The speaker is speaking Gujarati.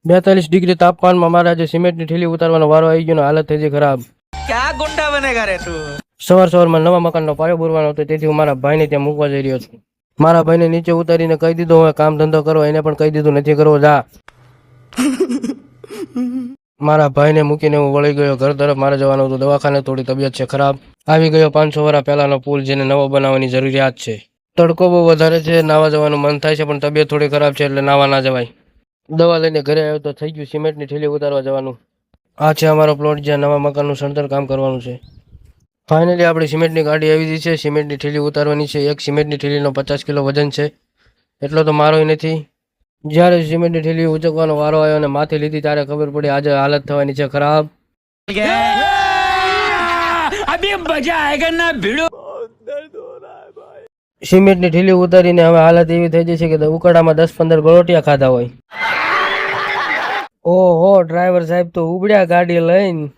42 ડિગ્રી તાપમાનમાં મારા આજે સિમેન્ટની ઠેલી ઉતારવાનો વારો આવી ગયો. હાલત થઈ ગઈ ખરાબ. क्या गुंडा बनेगा रे तू? સવારમાં નવા મકાનનો પાયો બોરવાનો હતો, તેથી હું મારા ભાઈને ત્યાં મૂકવા જઈ રહ્યો છું. મારા ભાઈને નીચે ઉતારીને કહી દીધું હવે કામ ધંધો કરો. એને પણ કહી દીધું નથી કરવો, જા. મારા ભાઈને મૂકીને હું વળી ગયો ઘર તરફ. મારે જવાનું હતું દવાખાને. થોડી તબિયત છે ખરાબ. આવી ગયો 500 વર્ષ પહેલાનો પુલ, જેને નવો બનાવવાની જરૂરિયાત છે. તડકો બહુ વધારે છે, નાવા જવાનું મન થાય છે, પણ તબિયત થોડી ખરાબ છે એટલે નાવા ના જવાય. દવા લઈને ઘરે આવ્યો તો થઈ ગયું સિમેન્ટની ઠેલી ઉતારવા જવાનું. આ છે અમારો પ્લોટ, જ્યાં નવા મકાનનું સણતર કામ કરવાનું છે. ફાઇનલી આપણી સિમેન્ટની ગાડી આવી ગઈ છે. સિમેન્ટની ઠેલી ઉતારવાની છે. એક સિમેન્ટની ઠેલીનો 50 કિલો વજન છે. એટલો તો મારોય નથી. જ્યારે સિમેન્ટની ઠેલી ઉચકવાનો વારો આવ્યો અને માથે લીધી ત્યારે ખબર પડી આજે હાલત થવાની છે ખરાબ. अभी मजा आएगा ना भिड़ो. સિમેન્ટની ઠેલી ઉતારીને હવે હાલત એવી થઈ જશે કે ઉકાળામાં 10-15 ગળોટિયા ખાધા હોય. ઓહો, ડ્રાઈવર સાહેબ તો ઉબડ્યા ગાડી લઈને.